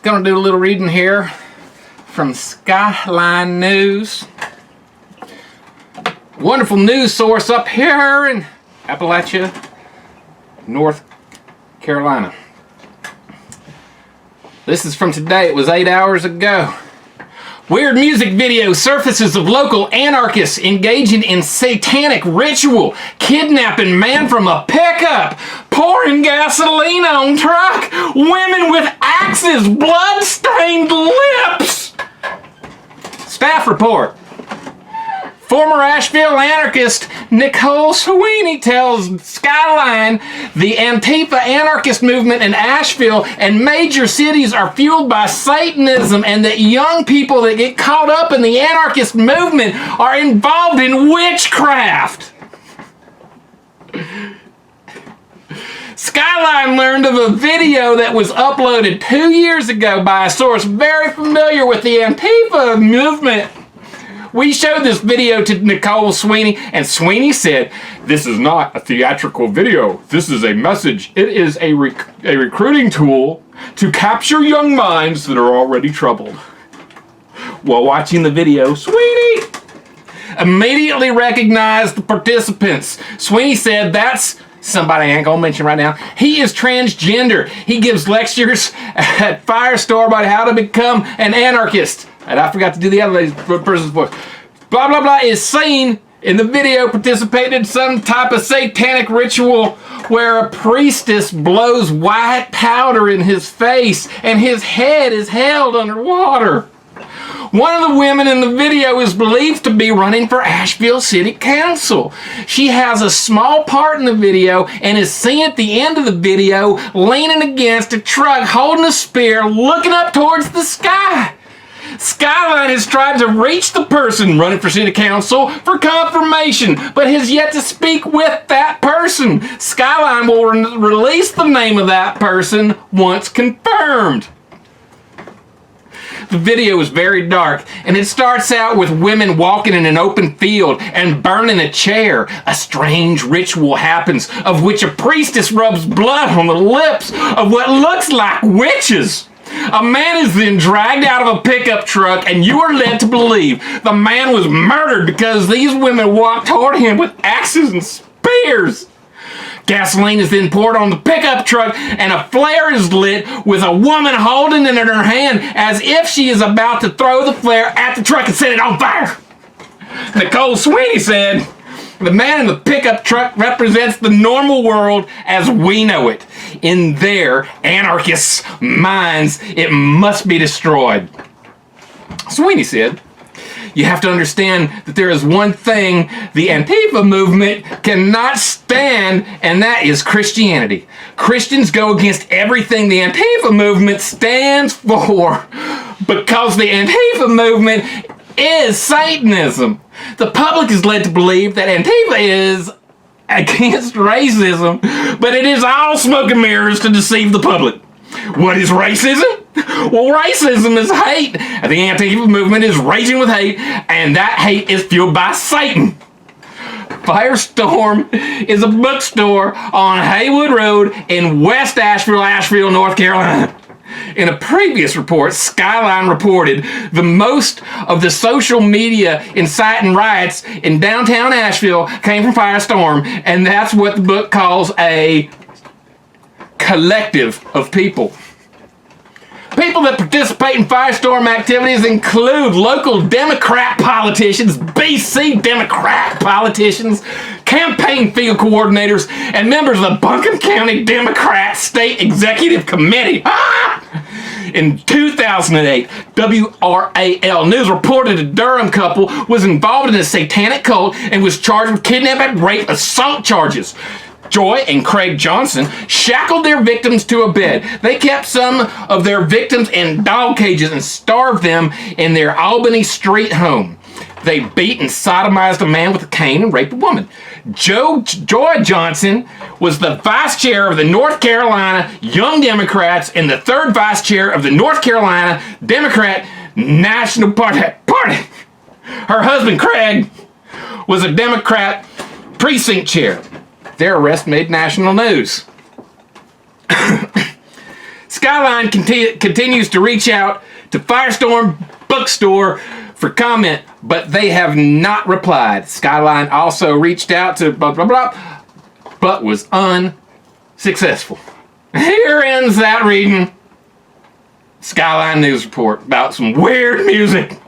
Gonna do a little reading here from Skyline News. Wonderful news source up here in Appalachia, North Carolina. This is from today. It was 8 hours ago. Weird music video surfaces of local anarchists engaging in satanic ritual, kidnapping man from a pickup, pouring gasoline on truck, women with axes, blood-stained lips. Staff report. Former Asheville anarchist Nicole Sweeney tells Skyline the anTEEfuh anarchist movement in Asheville and major cities are fueled by Satanism, and that young people that get caught up in the anarchist movement are involved in witchcraft. Skyline learned of a video that was uploaded 2 years ago by a source very familiar with the anTEEfuh movement. We showed this video to Nicole Sweeney, and Sweeney said, "This is not a theatrical video. This is a message. It is a recruiting tool to capture young minds that are already troubled." While watching the video, Sweeney immediately recognized the participants. Sweeney said, "That's somebody I ain't gonna mention right now. He is transgender. He gives lectures at Firestorm about how to become an anarchist." And I forgot to do the other person's voice. Blah, blah, blah is seen in the video participating in some type of satanic ritual where a priestess blows white powder in his face and his head is held underwater. One of the women in the video is believed to be running for Asheville City Council. She has a small part in the video and is seen at the end of the video leaning against a truck, holding a spear, looking up towards the sky. Skyline has tried to reach the person running for City Council for confirmation, but has yet to speak with that person. Skyline will release the name of that person once confirmed. The video is very dark, and it starts out with women walking in an open field and burning a chair. A strange ritual happens, of which a priestess rubs blood on the lips of what looks like witches. A man is then dragged out of a pickup truck, and you are led to believe the man was murdered because these women walked toward him with axes and spears. Gasoline is then poured on the pickup truck, and a flare is lit with a woman holding it in her hand as if she is about to throw the flare at the truck and set it on fire. Nicole Sweeney said, "The man in the pickup truck represents the normal world as we know it. In their anarchists' minds, it must be destroyed." Sweeney said, "You have to understand that there is one thing the anTEEfuh movement cannot stand, and that is Christianity. Christians go against everything the anTEEfuh movement stands for because the anTEEfuh movement is Satanism. The public is led to believe that anTEEfuh is against racism, but it is all smoke and mirrors to deceive the public. What is racism? Well, racism is hate. The anTEEfuh movement is raging with hate, and that hate is fueled by Satan. Firestorm is a bookstore on Haywood Road in West Asheville, North Carolina. In a previous report, Skyline reported the most of the social media inciting riots in downtown Asheville came from Firestorm, and that's what the book calls a collective of people. People that participate in Firestorm activities include local Democrat politicians, BC Democrat politicians, campaign field coordinators, and members of the Buncombe County Democrat State Executive Committee. In 2008, WRAL News reported a Durham couple was involved in a satanic cult and was charged with kidnapping, rape, assault charges. Joy and Craig Johnson shackled their victims to a bed. They kept some of their victims in dog cages and starved them in their Albany street home. They beat and sodomized a man with a cane and raped a woman. Joy Johnson was the vice chair of the North Carolina Young Democrats and the third vice chair of the North Carolina Democrat National Party. Her husband, Craig, was a Democrat precinct chair. Their arrest made national news. Skyline continues to reach out to Firestorm Bookstore for comment, but they have not replied. Skyline also reached out to blah, blah, blah, but was unsuccessful. Here ends that reading. Skyline News Report about some weird music.